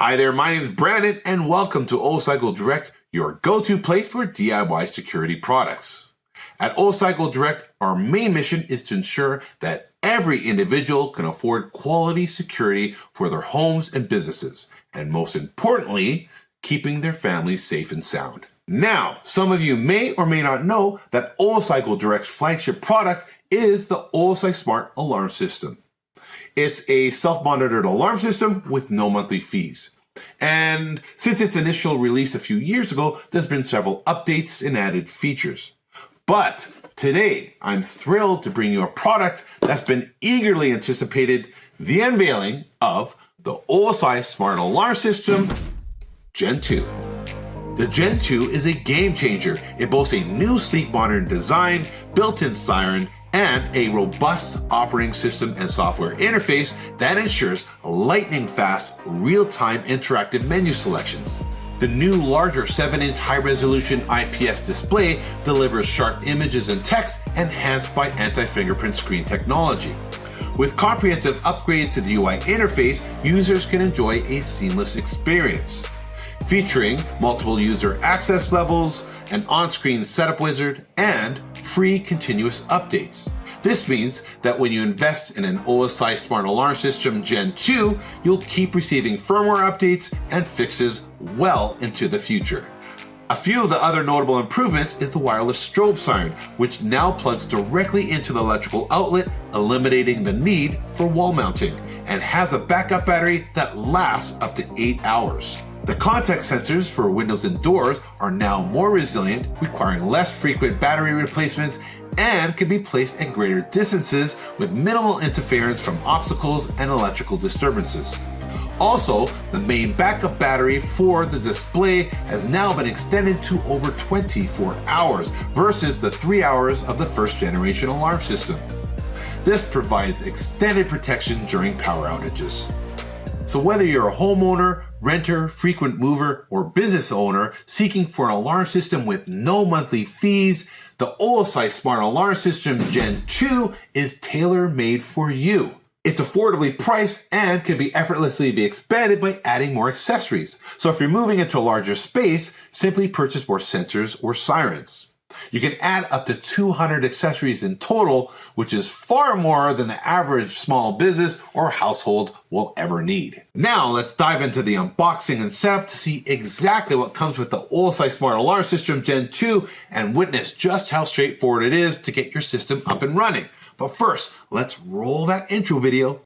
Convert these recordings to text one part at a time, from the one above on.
Hi there, my name is Brandon and welcome to OSI Direct, your go-to place for DIY security products. At OSI Direct, our main mission is to ensure that every individual can afford quality security for their homes and businesses, and most importantly, keeping their families safe and sound. Now, some of you may or may not know that OSI Direct's flagship product is the OSI Smart Alarm System. It's a self-monitored alarm system with no monthly fees. And since its initial release a few years ago, there's been several updates and added features. But today, I'm thrilled to bring you a product that's been eagerly anticipated, the unveiling of the OSI Smart Alarm System Gen 2. The Gen 2 is a game changer. It boasts a new sleek modern design, built-in siren, and a robust operating system and software interface that ensures lightning-fast, real-time interactive menu selections. The new larger 7-inch high-resolution IPS display delivers sharp images and text enhanced by anti-fingerprint screen technology. With comprehensive upgrades to the UI interface, users can enjoy a seamless experience. Featuring multiple user access levels, an on-screen setup wizard, and free continuous updates. This means that when you invest in an OSI Smart Alarm System Gen 2, you'll keep receiving firmware updates and fixes well into the future. A few of the other notable improvements is the wireless strobe siren, which now plugs directly into the electrical outlet, eliminating the need for wall mounting, and has a backup battery that lasts up to 8 hours. The contact sensors for windows and doors are now more resilient, requiring less frequent battery replacements, and can be placed at greater distances with minimal interference from obstacles and electrical disturbances. Also, the main backup battery for the display has now been extended to over 24 hours versus the 3 hours of the first generation alarm system. This provides extended protection during power outages. So whether you're a homeowner, renter, frequent mover, or business owner seeking for an alarm system with no monthly fees, the OSI Smart Alarm System Gen 2 is tailor-made for you. It's affordably priced and can be effortlessly expanded by adding more accessories. So if you're moving into a larger space, simply purchase more sensors or sirens. You can add up to 200 accessories in total, which is far more than the average small business or household will ever need. Now let's dive into the unboxing and setup to see exactly what comes with the OSI Smart Alarm System Gen 2 and witness just how straightforward it is to get your system up and running. But first, let's roll that intro video.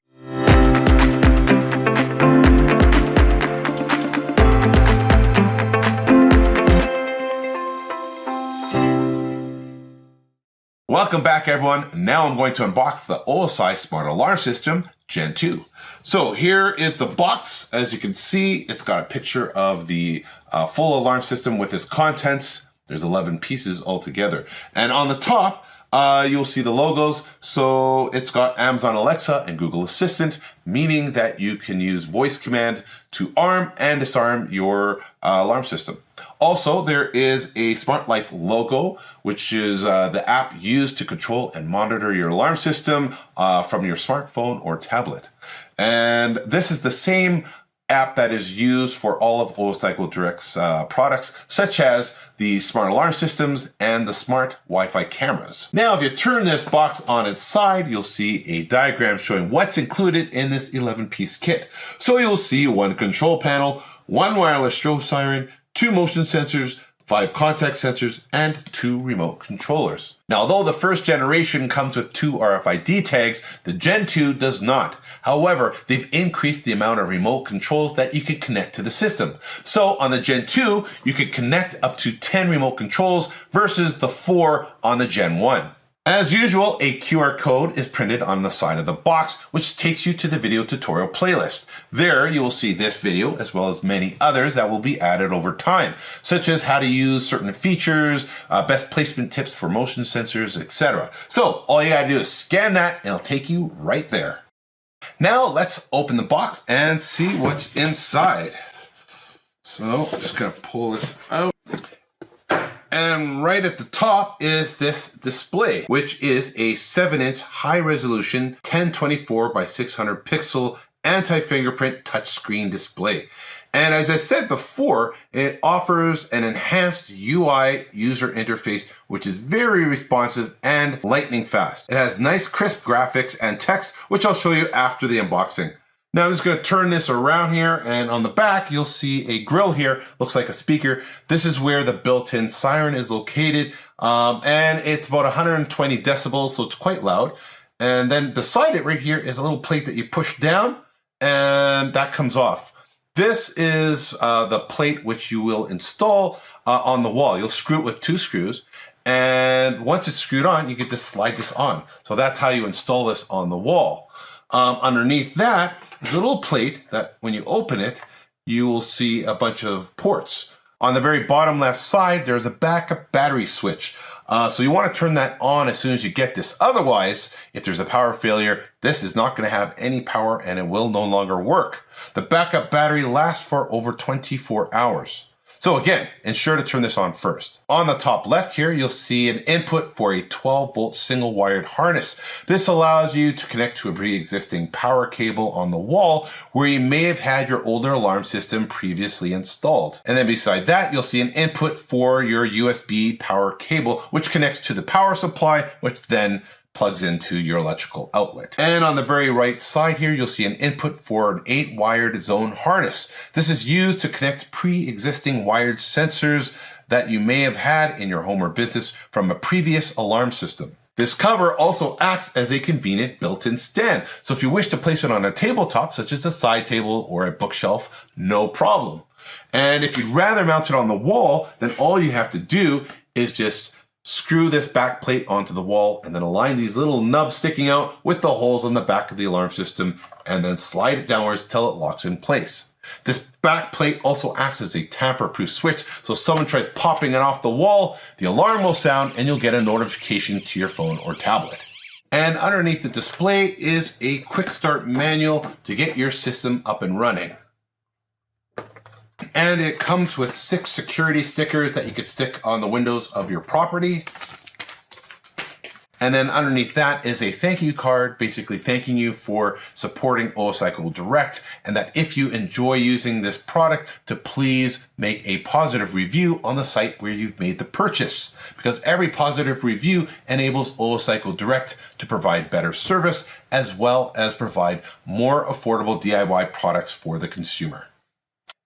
Welcome back, everyone. Now I'm going to unbox the OSI Smart Alarm System Gen 2. So here is the box. As you can see, it's got a picture of the full alarm system with its contents. There's 11 pieces altogether. And on the top, you'll see the logos. So it's got Amazon Alexa and Google Assistant, meaning that you can use voice command to arm and disarm your alarm system. Also, there is a Smart Life logo, which is the app used to control and monitor your alarm system from your smartphone or tablet. And this is the same app that is used for all of OSI Direct's products, such as the smart alarm systems and the smart Wi-Fi cameras. Now, if you turn this box on its side, you'll see a diagram showing what's included in this 11-piece kit. So you'll see one control panel, one wireless strobe siren, 2 motion sensors, 5 contact sensors, and 2 remote controllers. Now, although the first generation comes with 2 RFID tags, the Gen 2 does not. However, they've increased the amount of remote controls that you can connect to the system. So on the Gen 2, you can connect up to 10 remote controls versus the 4 on the Gen 1. As usual, a QR code is printed on the side of the box, which takes you to the video tutorial playlist. There, you will see this video, as well as many others that will be added over time, such as how to use certain features, best placement tips for motion sensors, etc. So all you gotta do is scan that, and it'll take you right there. Now let's open the box and see what's inside. So I'm just gonna pull this out. And right at the top is this display, which is a 7-inch high-resolution 1024 by 600 pixel anti-fingerprint touchscreen display. And as I said before, it offers an enhanced UI user interface, which is very responsive and lightning fast. It has nice crisp graphics and text, which I'll show you after the unboxing. Now I'm just going to turn this around here, and on the back you'll see a grill here. Looks like a speaker. This is where the built-in siren is located, and it's about 120 decibels, so it's quite loud. And then beside it right here is a little plate that you push down, and that comes off. This is the plate which you will install on the wall. You'll screw it with 2 screws, and once it's screwed on, you can just slide this on. So that's how you install this on the wall. Underneath that is a little plate that when you open it, you will see a bunch of ports. On the very bottom left side, there's a backup battery switch. So you want to turn that on as soon as you get this. Otherwise, if there's a power failure, this is not going to have any power and it will no longer work. The backup battery lasts for over 24 hours. So again, ensure to turn this on first. On the top left here, you'll see an input for a 12-volt single wired harness. This allows you to connect to a pre-existing power cable on the wall where you may have had your older alarm system previously installed. And then beside that, you'll see an input for your USB power cable, which connects to the power supply, which then plugs into your electrical outlet. And on the very right side here, you'll see an input for an 8-wired zone harness. This is used to connect pre-existing wired sensors that you may have had in your home or business from a previous alarm system. This cover also acts as a convenient built-in stand. So if you wish to place it on a tabletop, such as a side table or a bookshelf, no problem. And if you'd rather mount it on the wall, then all you have to do is just screw this back plate onto the wall and then align these little nubs sticking out with the holes on the back of the alarm system and then slide it downwards till it locks in place. This back plate also acts as a tamper-proof switch, so if someone tries popping it off the wall, the alarm will sound and you'll get a notification to your phone or tablet. And underneath the display is a quick start manual to get your system up and running. And it comes with 6 security stickers that you could stick on the windows of your property. And then underneath that is a thank you card, basically thanking you for supporting OSI Direct, and that if you enjoy using this product, to please make a positive review on the site where you've made the purchase, because every positive review enables OSI Direct to provide better service as well as provide more affordable DIY products for the consumer.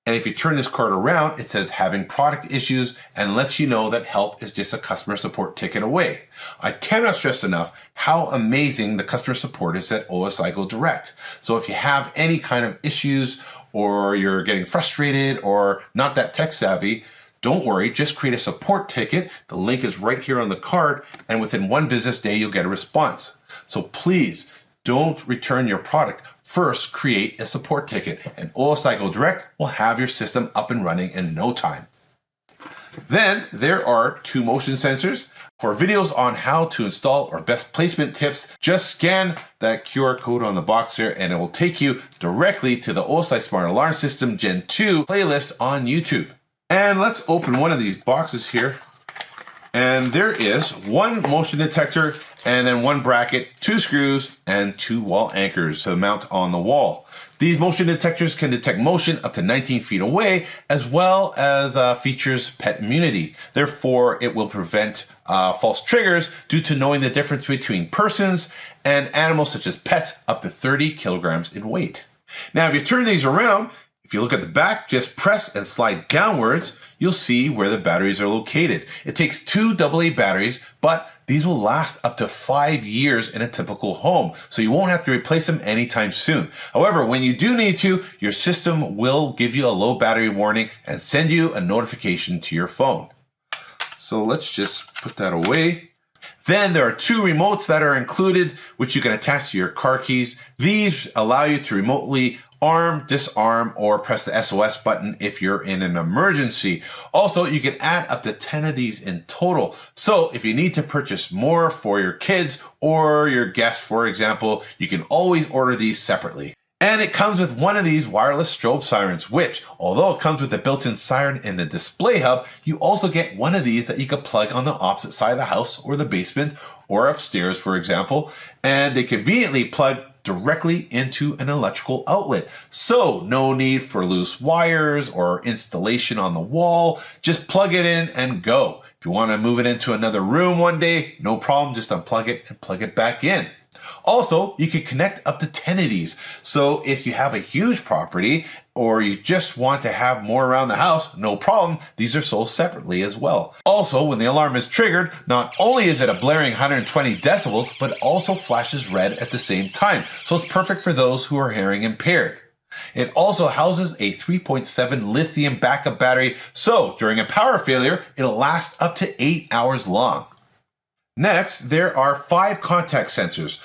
And if you turn this card around, it says having product issues and lets you know that help is just a customer support ticket away. I cannot stress enough how amazing the customer support is at OSI Direct. So if you have any kind of issues or you're getting frustrated or not that tech savvy, don't worry, just create a support ticket. The link is right here on the card, and within 1 business day, you'll get a response. So please don't return your product. First, create a support ticket, and OSI Direct will have your system up and running in no time. Then there are 2 motion sensors. For videos on how to install or best placement tips, just scan that QR code on the box there and it will take you directly to the OSI Smart Alarm System Gen 2 playlist on YouTube. And let's open one of these boxes here. And there is 1 motion detector and then 1 bracket, 2 screws, and 2 wall anchors to mount on the wall. These motion detectors can detect motion up to 19 feet away, as well as features pet immunity. Therefore, it will prevent false triggers due to knowing the difference between persons and animals such as pets up to 30 kilograms in weight. Now, if you turn these around, if you look at the back, just press and slide downwards, you'll see where the batteries are located. It takes 2 AA batteries, but these will last up to 5 years in a typical home, so you won't have to replace them anytime soon. However, when you do need to, your system will give you a low battery warning and send you a notification to your phone. So let's just put that away. Then there are 2 remotes that are included, which you can attach to your car keys. These allow you to remotely arm, disarm, or press the SOS button if you're in an emergency. Also, you can add up to 10 of these in total. So if you need to purchase more for your kids or your guests, for example, you can always order these separately. And it comes with 1 of these wireless strobe sirens, which, although it comes with a built-in siren in the display hub, you also get 1 of these that you can plug on the opposite side of the house or the basement or upstairs, for example. And they conveniently plug directly into an electrical outlet. So no need for loose wires or installation on the wall. Just plug it in and go. If you want to move it into another room one day, no problem. Just unplug it and plug it back in. Also, you can connect up to 10 of these. So if you have a huge property or you just want to have more around the house, no problem. These are sold separately as well. Also, when the alarm is triggered, not only is it a blaring 120 decibels, but it also flashes red at the same time. So it's perfect for those who are hearing impaired. It also houses a 3.7 lithium backup battery. So during a power failure, it'll last up to 8 hours long. Next, there are 5 contact sensors.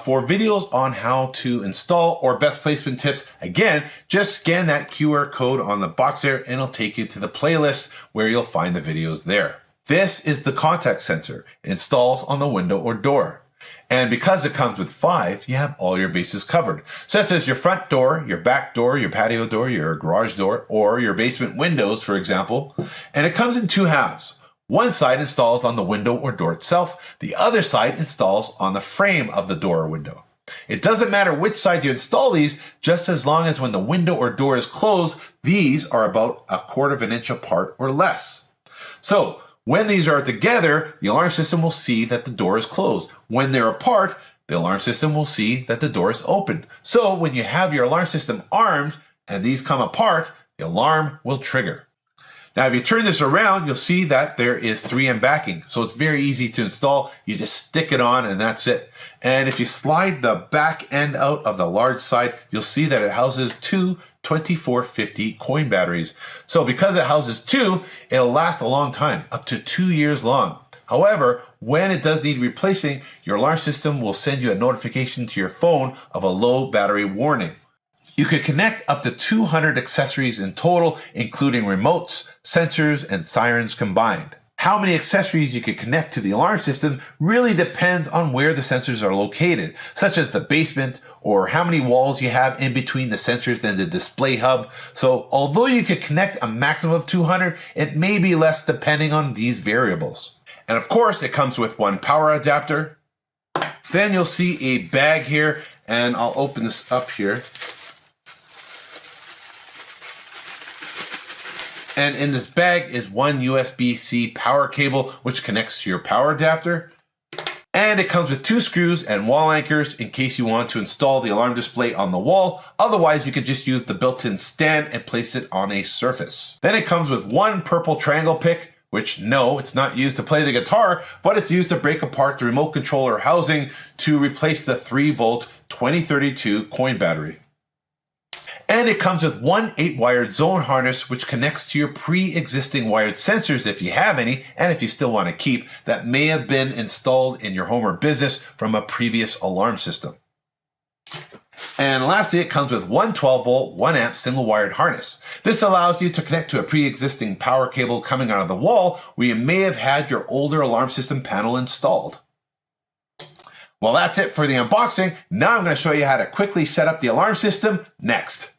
For videos on how to install or best placement tips, again, just scan that QR code on the box there and it'll take you to the playlist where you'll find the videos there. This is the contact sensor. It installs on the window or door. And because it comes with 5, you have all your bases covered, such as your front door, your back door, your patio door, your garage door, or your basement windows, for example. And it comes in 2 halves. One side installs on the window or door itself. The other side installs on the frame of the door or window. It doesn't matter which side you install these, just as long as when the window or door is closed, these are about 1/4 inch apart or less. So when these are together, the alarm system will see that the door is closed. When they're apart, the alarm system will see that the door is open. So when you have your alarm system armed and these come apart, the alarm will trigger. Now, if you turn this around, you'll see that there is 3M backing. So it's very easy to install. You just stick it on and that's it. And if you slide the back end out of the large side, you'll see that it houses 2 2450 coin batteries. So because it houses 2, it'll last a long time, up to 2 years long. However, when it does need replacing, your alarm system will send you a notification to your phone of a low battery warning. You could connect up to 200 accessories in total, including remotes, sensors, and sirens combined. How many accessories you could connect to the alarm system really depends on where the sensors are located, such as the basement or how many walls you have in between the sensors and the display hub. So although you could connect a maximum of 200, it may be less depending on these variables. And of course, it comes with one power adapter. Then you'll see a bag here, and I'll open this up here. And in this bag is one USB-C power cable, which connects to your power adapter. And it comes with 2 screws and wall anchors in case you want to install the alarm display on the wall. Otherwise, you could just use the built-in stand and place it on a surface. Then it comes with one purple triangle pick, which no, it's not used to play the guitar, but it's used to break apart the remote controller housing to replace the 3-volt 2032 coin battery. And it comes with one 8-wired zone harness, which connects to your pre-existing wired sensors if you have any, and if you still want to keep, that may have been installed in your home or business from a previous alarm system. And lastly, it comes with one 12-volt, 1-amp single-wired harness. This allows you to connect to a pre-existing power cable coming out of the wall where you may have had your older alarm system panel installed. Well, that's it for the unboxing. Now I'm going to show you how to quickly set up the alarm system next.